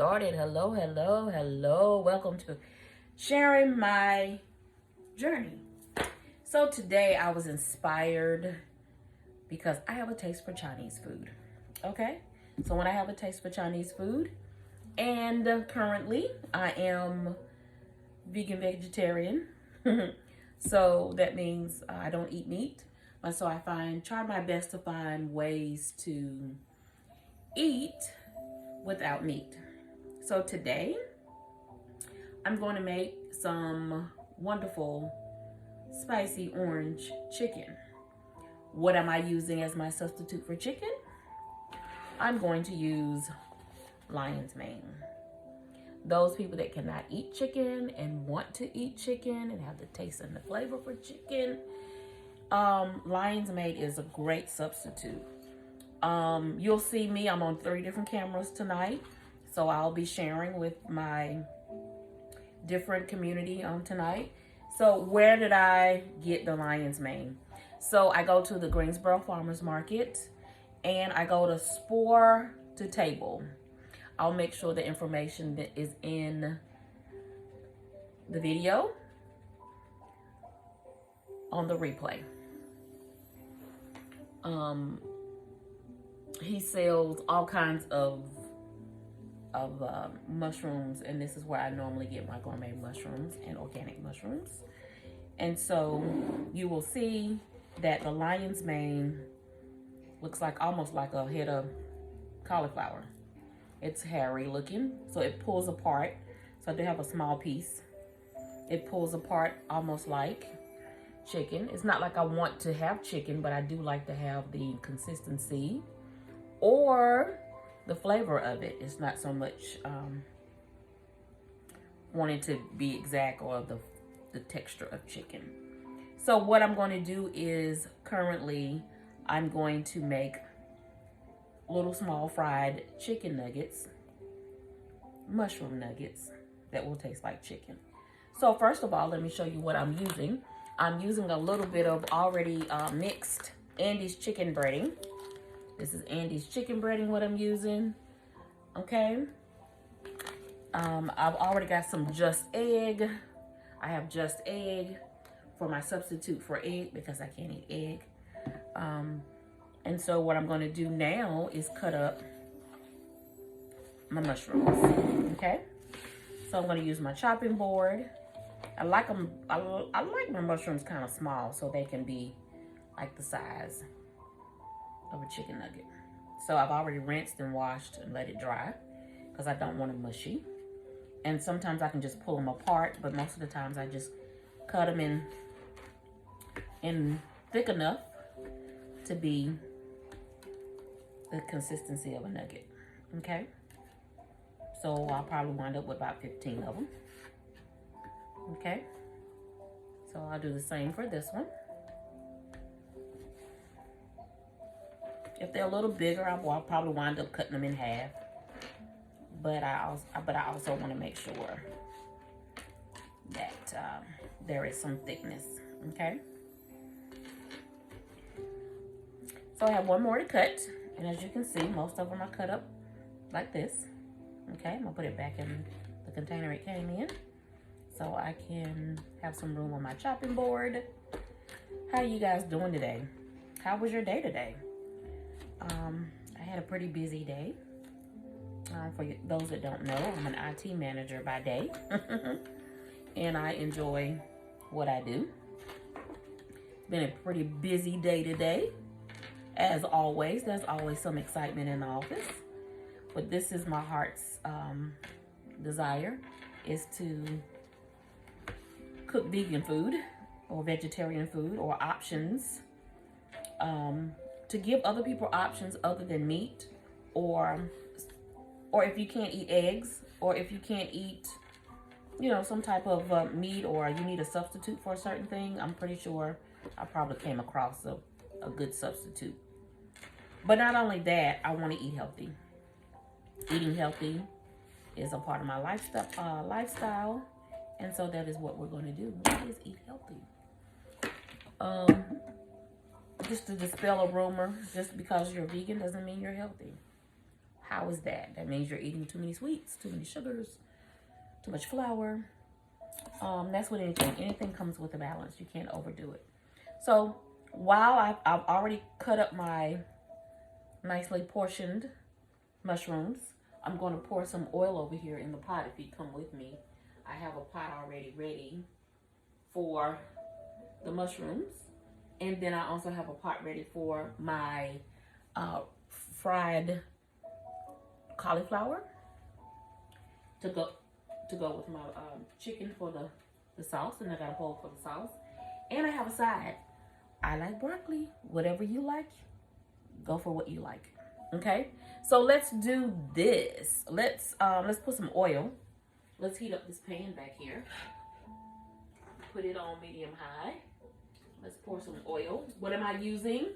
Started. Hello, hello, hello. Welcome to sharing my journey. So today I was inspired because I have a taste for Chinese food. Okay? So when I have a taste for Chinese food, and currently I am vegan vegetarian. So that means I don't eat meat. And so I try my best to find ways to eat without meat. So today I'm going to make some wonderful spicy orange chicken. What am I using as my substitute for chicken? I'm going to use lion's mane. Those people that cannot eat chicken and want to eat chicken and have the taste and the flavor for chicken, lion's mane is a great substitute. You'll see me, I'm on 3 different cameras tonight. So I'll be sharing with my different community tonight. So where did I get the lion's mane? So I go to the Greensboro Farmers Market and I go to Spore to Table. I'll make sure the information that is in the video on the replay. He sells all kinds of mushrooms, and this is where I normally get my gourmet mushrooms and organic mushrooms. And so you will see that the lion's mane looks like almost like a head of cauliflower. It's hairy looking, so it pulls apart. So I do have a small piece. It pulls apart almost like chicken. It's not like I want to have chicken, but I do like to have the consistency or the flavor of it. It's not so much wanting to be exact or the texture of chicken. So what I'm going to do is currently I'm going to make little small fried chicken nuggets, mushroom nuggets that will taste like chicken. So first of all, let me show you what I'm using. I'm using a little bit of already mixed Andy's chicken breading. This is Andy's chicken breading, what I'm using. Okay. I've already got some Just Egg. I have Just Egg for my substitute for egg because I can't eat egg. And so what I'm going to do now is cut up my mushrooms. Okay. So I'm going to use my chopping board. I like them. I like my mushrooms kind of small so they can be like the size of a chicken nugget. So I've already rinsed and washed and let it dry because I don't want them mushy. And sometimes I can just pull them apart, but most of the times I just cut them in thick enough to be the consistency of a nugget. Okay. So I'll probably wind up with about 15 of them. Okay. So I'll do the same for this one. If they're a little bigger, I'll probably wind up cutting them in half. But I also want to make sure that there is some thickness. Okay. So I have one more to cut, and as you can see, most of them are cut up like this. Okay, I'm gonna put it back in the container it came in, so I can have some room on my chopping board. How are you guys doing today? How was your day today? I had a pretty busy day. For those that don't know, I'm an IT manager by day, and I enjoy what I do. It's been a pretty busy day today. As always, there's always some excitement in the office, but this is my heart's desire, is to cook vegan food or vegetarian food or options, to give other people options other than meat, or if you can't eat eggs, or if you can't eat, some type of meat, or you need a substitute for a certain thing. I'm pretty sure I probably came across a good substitute. But not only that, I want to eat healthy. Eating healthy is a part of my lifestyle, and so that is what we're going to do. Is eat healthy. Just to dispel a rumor, just because you're vegan doesn't mean you're healthy. How is that? That means you're eating too many sweets, too many sugars, too much flour. That's what anything comes with a balance. You can't overdo it. So while I've already cut up my nicely portioned mushrooms, I'm going to pour some oil over here in the pot. If you come with me, I have a pot already ready for the mushrooms. And then I also have a pot ready for my fried cauliflower to go with my chicken for the sauce. And I got a bowl for the sauce. And I have a side. I like broccoli. Whatever you like, go for what you like. Okay, so let's do this. Let's put some oil. Let's heat up this pan back here. Put it on medium high. Let's pour some oil. What am I using?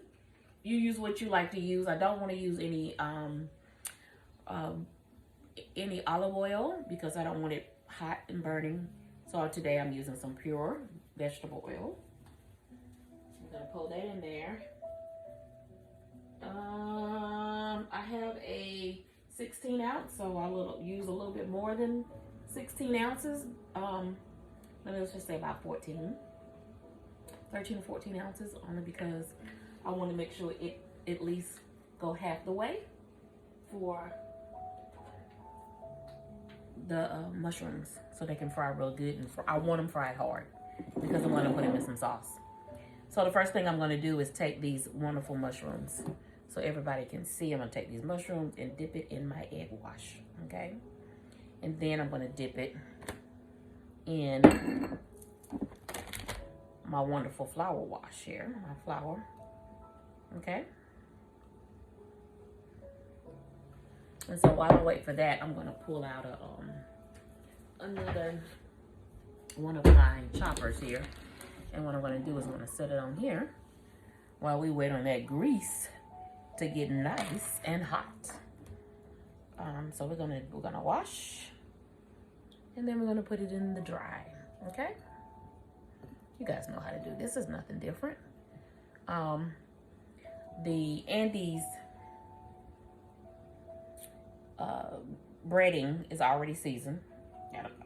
You use what you like to use. I don't want to use any olive oil because I don't want it hot and burning. So today I'm using some pure vegetable oil. I'm gonna pull that in there. I have a 16 ounce, so I'll use a little bit more than 16 ounces. Let's just say about 13 or 14 ounces, only because I want to make sure it at least go half the way for the mushrooms, so they can fry real good. And I want them fried hard because I'm going to put them in some sauce. So the first thing I'm going to do is take these wonderful mushrooms so everybody can see. I'm going to take these mushrooms and dip it in my egg wash, okay? And then I'm going to dip it in my wonderful flour wash here, my flour, okay? And so while I wait for that, I'm going to pull out another one of my choppers here. And what I'm going to do is I'm going to set it on here while we wait on that grease to get nice and hot. So we're gonna wash, and then we're gonna put it in the dry. Okay, you guys know how to do this. Is nothing different. The Andes breading is already seasoned.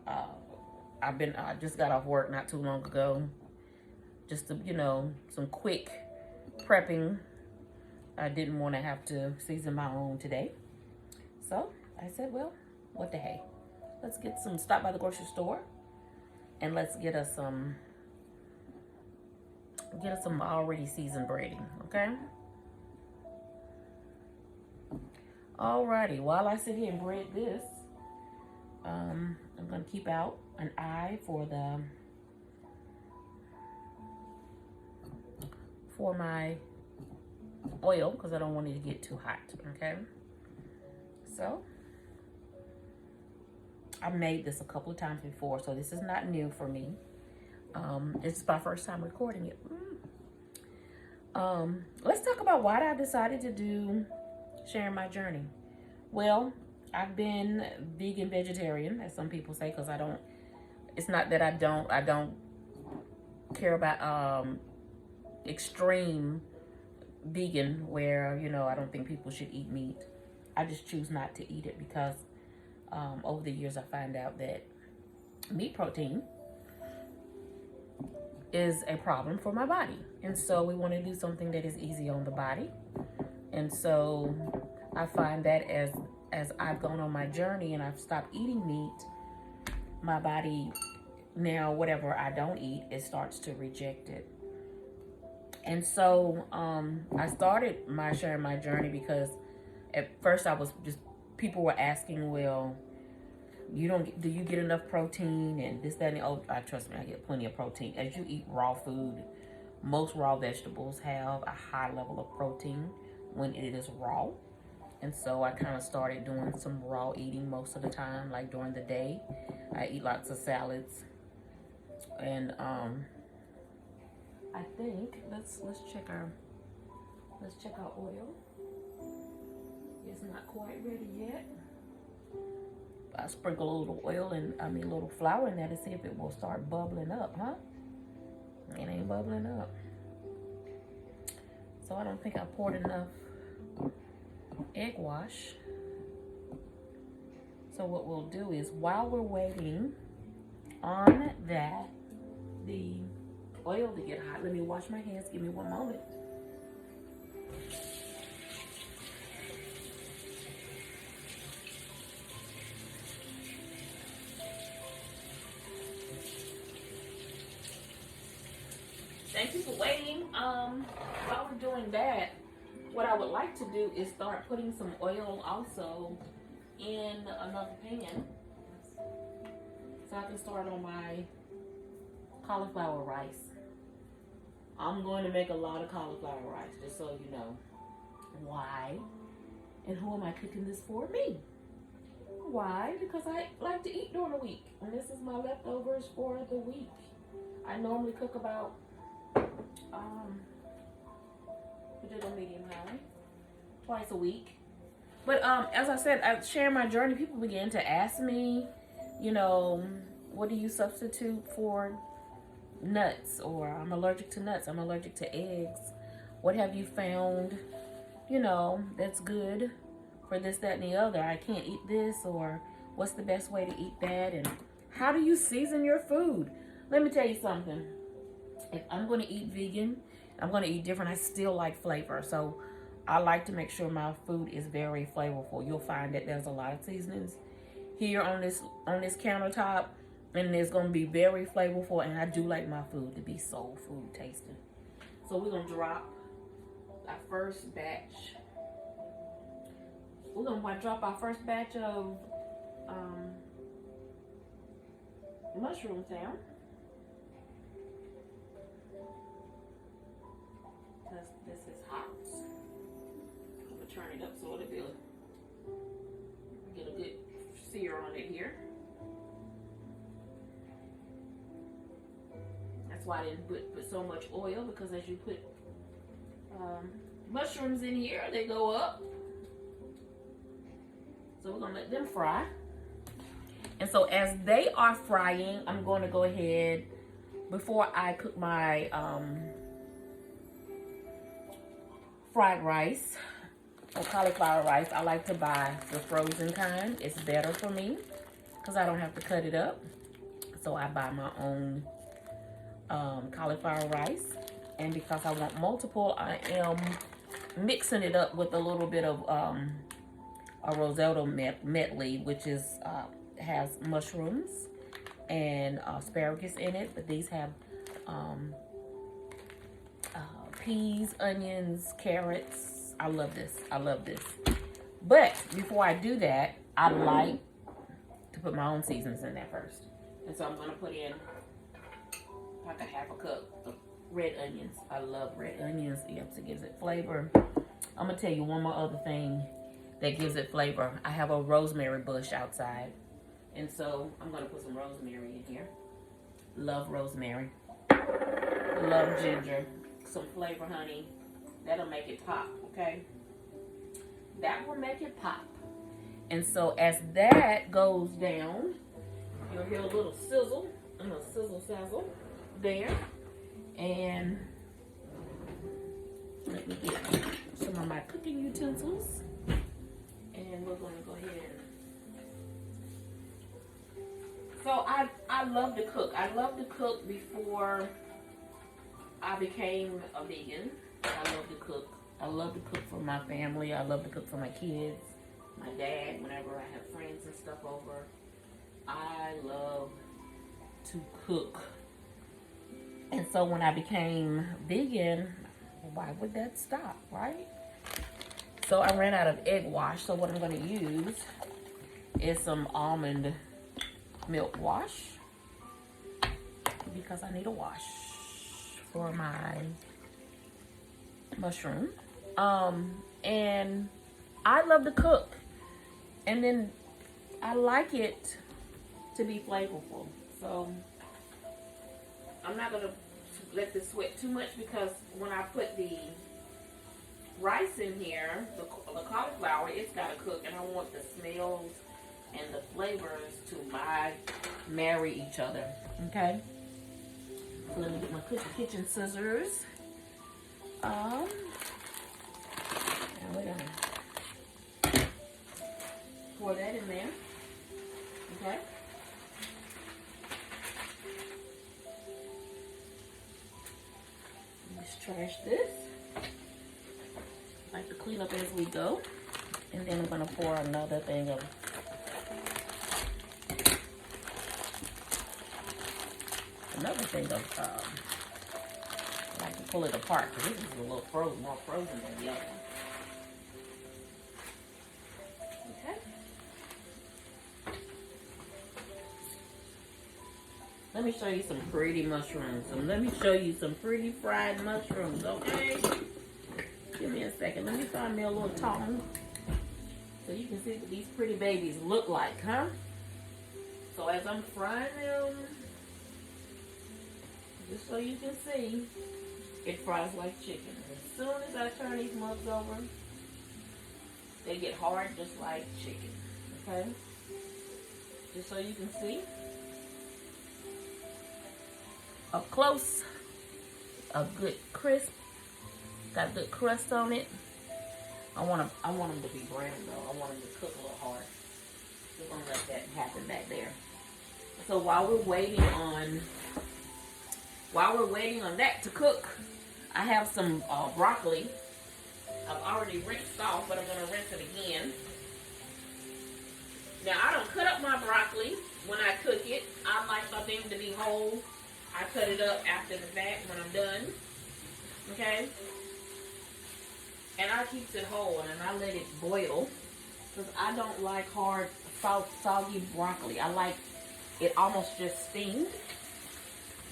I just got off work not too long ago. Just to, some quick prepping. I didn't want to have to season my own today. So I said, well, what the hey? Let's stop by the grocery store and let's get us some already seasoned breading, okay? Alrighty, while I sit here and bread this, I'm gonna keep out an eye for my oil because I don't want it to get too hot, okay? So I've made this a couple of times before, so this is not new for me. It's my first time recording it. Let's talk about why I decided to do sharing my journey. Well, I've been vegan vegetarian, as some people say, because it's not that I don't care about extreme vegan where, I don't think people should eat meat. I just choose not to eat it because over the years I find out that meat protein is a problem for my body. And so we want to do something that is easy on the body. And so I find that as I've gone on my journey and I've stopped eating meat, my body now, whatever I don't eat, it starts to reject it. And so I started sharing my journey because at first people were asking, well, do you get enough protein and this, that, and trust me, I get plenty of protein. As you eat raw food, most raw vegetables have a high level of protein when it is raw. And so I kind of started doing some raw eating most of the time, like during the day. I eat lots of salads. And I think let's check our oil. It's not quite ready yet. I sprinkle a little oil and a little flour in there to see if it will start bubbling up, huh? It ain't bubbling up. So I don't think I poured enough egg wash. So what we'll do is, while we're waiting on that, the oil to get hot, let me wash my hands. Give me one moment. Thank you for waiting. While we're doing that, what I would like to do is start putting some oil also in another pan, so I can start on my cauliflower rice. I'm going to make a lot of cauliflower rice, just so you know. Why? And who am I cooking this for? Me. Why? Because I like to eat during the week, and this is my leftovers for the week. I normally cook about we did a medium high twice a week. But as I said, I share my journey. People began to ask me, you know, what do you substitute for nuts? Or I'm allergic to nuts. I'm allergic to eggs. What have you found, you know, that's good for this, that, and the other? I can't eat this. Or what's the best way to eat that? And how do you season your food? Let me tell you something. If I'm going to eat vegan, I'm going to eat different. I still like flavor. So I like to make sure my food is very flavorful. You'll find that there's a lot of seasonings here on this countertop, and it's going to be very flavorful. And I do like my food to be soul food tasting. So we're going to drop our first batch. We're going to drop our first batch of mushrooms down. This is hot. I'm gonna turn it up so it'll be get a good sear on it here. That's why I didn't put so much oil, because as you put mushrooms in here, they go up. So we're gonna let them fry. And so as they are frying, I'm going to go ahead, before I cook my fried rice or cauliflower rice, I like to buy the frozen kind. It's better for me because I don't have to cut it up. So I buy my own cauliflower rice. And because I want multiple, I am mixing it up with a little bit of a risotto medley, which is has mushrooms and asparagus in it. But these have peas, onions, carrots. I love this. I love this. But before I do that, I like to put my own seasonings in there first. And so I'm going to put in like a half a cup of red onions. I love red onions. Yes, it gives it flavor. I'm going to tell you one more other thing that gives it flavor. I have a rosemary bush outside. And so I'm going to put some rosemary in here. Love rosemary. Love ginger. Some flavor, honey. That'll make it pop, okay? That will make it pop. And so as that goes down, you'll hear a little sizzle, sizzle there. And let me get some of my cooking utensils. And we're going to go ahead and... So I love to cook. I love to cook before I became a vegan. I love to cook. I love to cook for my family. I love to cook for my kids, my dad, whenever I have friends and stuff over. I love to cook. And so when I became vegan, why would that stop, right? So I ran out of egg wash. So what I'm going to use is some almond milk wash, because I need a wash for my mushroom. And I love to cook, and then I like it to be flavorful. So I'm not gonna let this sweat too much, because when I put the rice in here, the cauliflower, it's gotta cook, and I want the smells and the flavors to marry each other. Okay. So let me get my kitchen scissors. And we're gonna pour that in there. Okay. Let's trash this. I like to clean up as we go. And then I'm going to pour another thing of I like to pull it apart because this is a little frozen, more frozen than the other one. Okay. Let me show you some pretty mushrooms. Let me show you some pretty fried mushrooms, okay? Give me a second. Let me find me a little tongue so you can see what these pretty babies look like, huh? So as I'm frying them, just so you can see, it fries like chicken. As soon as I turn these mugs over, they get hard just like chicken, okay? Just so you can see. Up close, a good crisp, got good crust on it. I want them to be brown though. I want them to cook a little hard. We're gonna let that happen back there. So while we're waiting on that to cook, I have some broccoli. I've already rinsed off, but I'm gonna rinse it again. Now I don't cut up my broccoli when I cook it. I like my thing to be whole. I cut it up after the fact when I'm done. Okay? And I keep it whole and I let it boil because I don't like hard, soggy broccoli. I like it almost just steamed.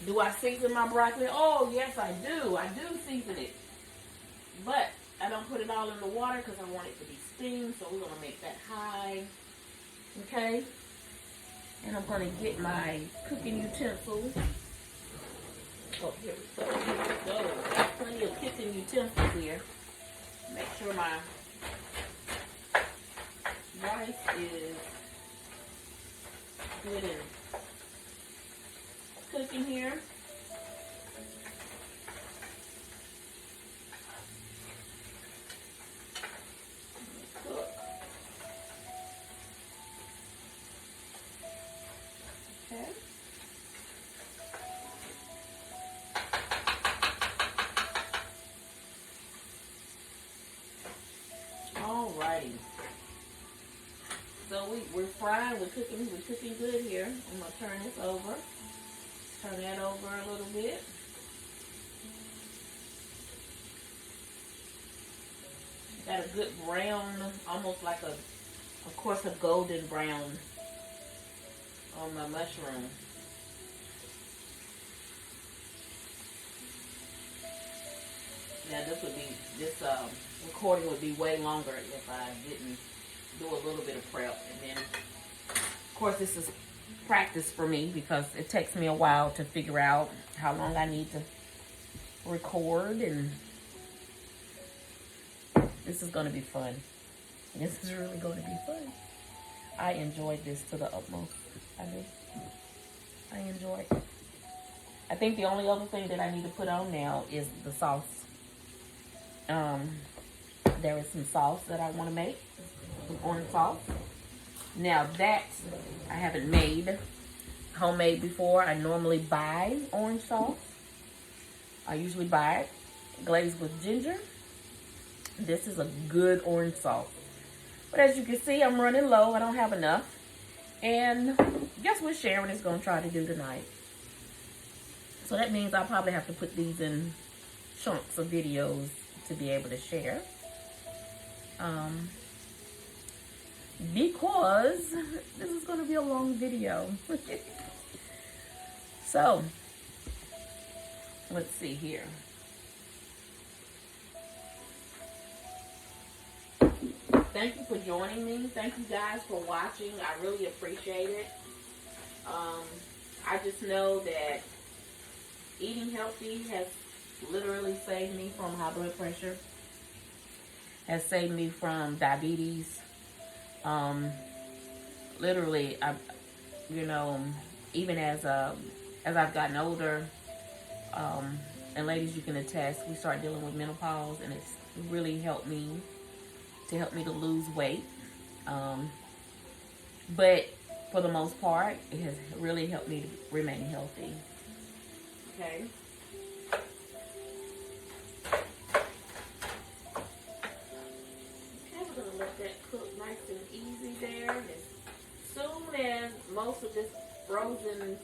Do I season my broccoli? Oh, yes, I do. I do season it. But I don't put it all in the water because I want it to be steamed. So we're going to make that high. Okay? And I'm going to get my cooking utensils. Oh, here we go. Here we go. Got plenty of kitchen utensils here. Make sure my rice is good and cooking here. Cook. Okay. Alrighty. So we're frying, we're cooking good here. I'm gonna turn this over. Turn that over a little bit. Got a good brown, almost like of course, a golden brown on my mushroom. Now this recording would be way longer if I didn't do a little bit of prep. And then, of course, this is practice for me because it takes me a while to figure out how long I need to record, and this is going to be fun. This is really going to be fun. I enjoyed this to the utmost. I do. I enjoyed it. I think the only other thing that I need to put on now is the sauce. There is some sauce that I want to make, some orange sauce. Now that I haven't made homemade before, I normally buy orange sauce. I usually buy it glazed with ginger. This is a good orange sauce. But as you can see, I'm running low. I don't have enough. And guess what Sharon is going to try to do tonight? So that means I'll probably have to put these in chunks of videos to be able to share. Because this is going to be a long video. So, let's see here. Thank you for joining me. Thank you guys for watching. I really appreciate it. I just know that eating healthy has literally saved me from high blood pressure, has saved me from diabetes. Literally, even as I've gotten older, and ladies, you can attest, we start dealing with menopause, and it's really helped me to lose weight. But for the most part. It has really helped me to remain healthy. Okay. Okay, we're gonna let that cook nice and easy there. And as soon as most of this frozen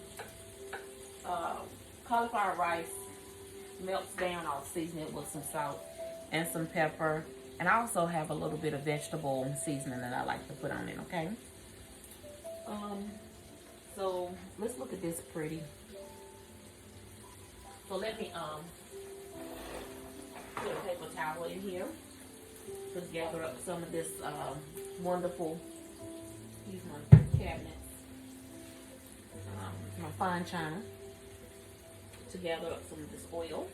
cauliflower rice melts down, I'll season it with some salt and some pepper. And I also have a little bit of vegetable seasoning that I like to put on it, okay? So let's look at this pretty. So let me put a paper towel in here to gather up some of this wonderful, use my cabinets, my fine china, to gather up some of this oil,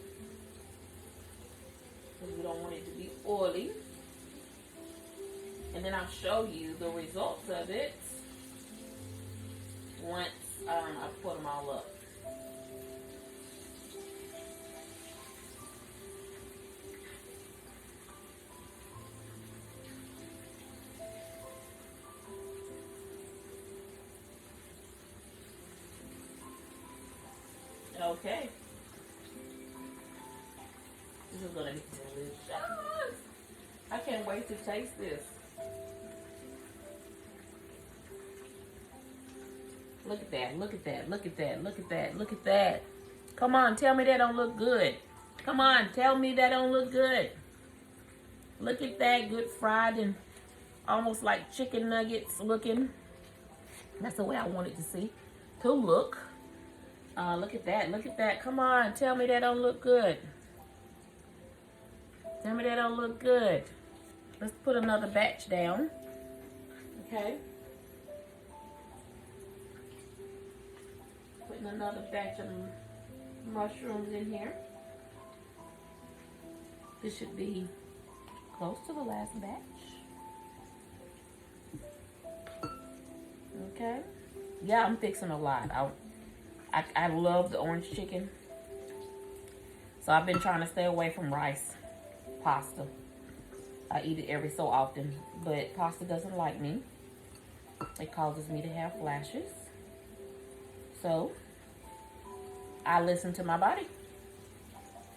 because we don't want it to be oily. And then I'll show you the results of it once I put them all up. Okay. This is gonna be delicious. I can't wait to taste this. Look at that, look at that, look at that, look at that, look at that. Come on, tell me that don't look good. Come on, tell me that don't look good. Look at that, good fried and almost like chicken nuggets looking. That's the way I want it to look. Look at that, look at that. Come on, tell me that don't look good. Tell me that don't look good. Let's put another batch down. Okay. Putting another batch of mushrooms in here. This should be close to the last batch. Okay. Yeah, I'm fixing a lot. I love the orange chicken. So I've been trying to stay away from rice, pasta. I eat it every so often, but pasta doesn't like me. It causes me to have flashes. So I listen to my body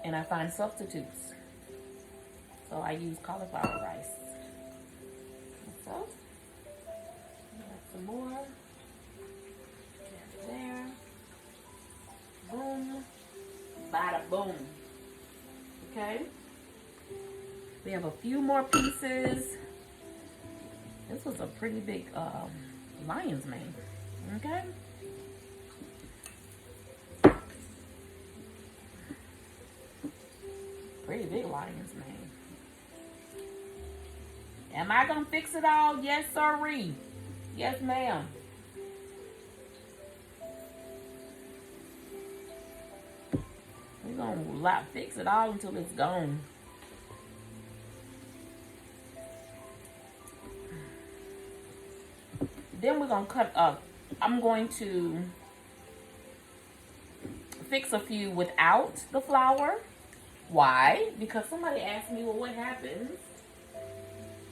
and I find substitutes. So I use cauliflower rice. So, some more. There. Boom. Bada boom. Okay. We have a few more pieces. This was a pretty big lion's mane. Okay. Pretty big lion's mane. Am I gonna fix it all? Yes, sirree. Yes, ma'am. We're gonna fix it all until it's gone. Then we're gonna cut up. I'm going to fix a few without the flour. Why? Because somebody asked me, well, what happens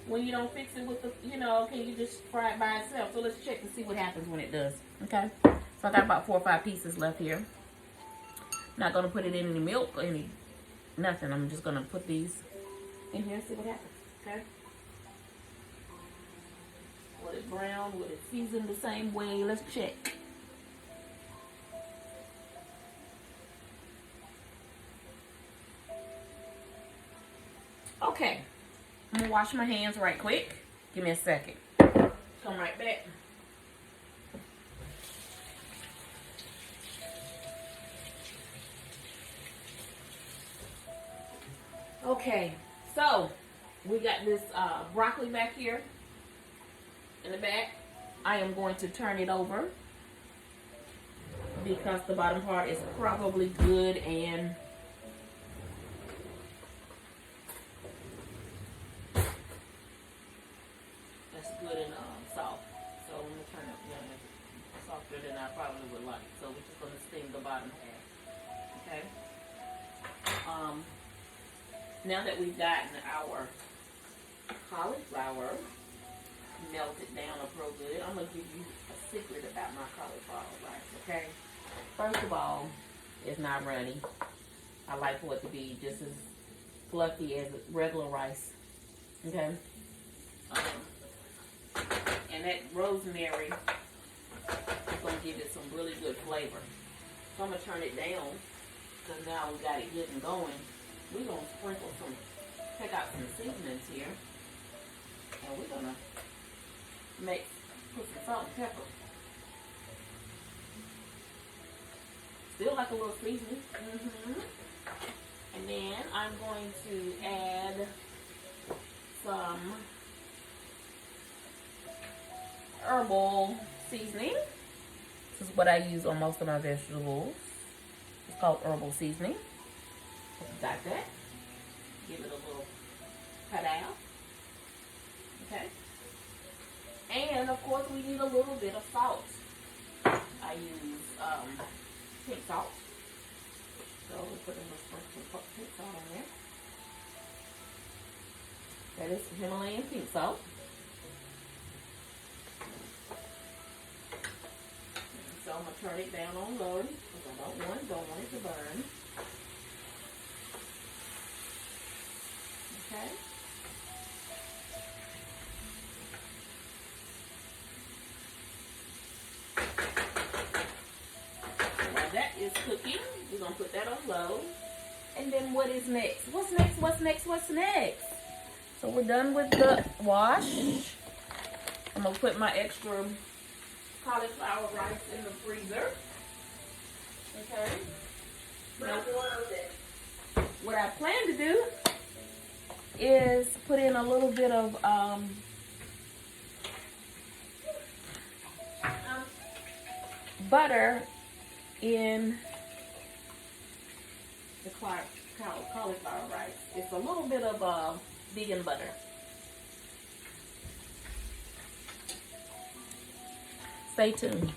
when you don't fix it with the, can you just fry it by itself? So let's check to see what happens when it does. Okay. So I got about 4 or 5 pieces left here. Not gonna put it in any milk or nothing. I'm just gonna put these in here and see what happens. Okay. Was it brown? Was it seasoned the same way? Let's check. Okay. I'm gonna wash my hands right quick. Give me a second. Come right back. Okay, so we got this broccoli back here in the back. I am going to turn it over because the bottom part is probably good and that's good and soft. So I'm gonna turn it softer than I probably would like. So we're just gonna steam the bottom half. Okay. Now that we've gotten our cauliflower melted down up real good, I'm going to give you a secret about my cauliflower rice, okay? First of all, it's not runny. I like for it to be just as fluffy as regular rice, okay? And that rosemary is going to give it some really good flavor. So I'm going to turn it down because now we got it getting going. We're going to sprinkle some, take out some seasonings here. And we're going to put some salt and pepper. Still like a little seasoning. And then I'm going to add some herbal seasoning. This is what I use on most of my vegetables. It's called herbal seasoning. Got that. Give it a little cut out. Okay. And of course we need a little bit of salt. I use pink salt. So we'll put a little sprinkle of pink salt on there. That is Himalayan pink salt. So I'm gonna turn it down on low because I don't want it to burn. Okay. While that is cooking, we're gonna put that on low. And then what is next? What's next? What's next? What's next? So we're done with the wash. I'm gonna put my extra cauliflower rice in the freezer. Okay. Now, what I plan to do is put in a little bit of butter in the cauliflower rice. It's a little bit of vegan butter. Stay tuned.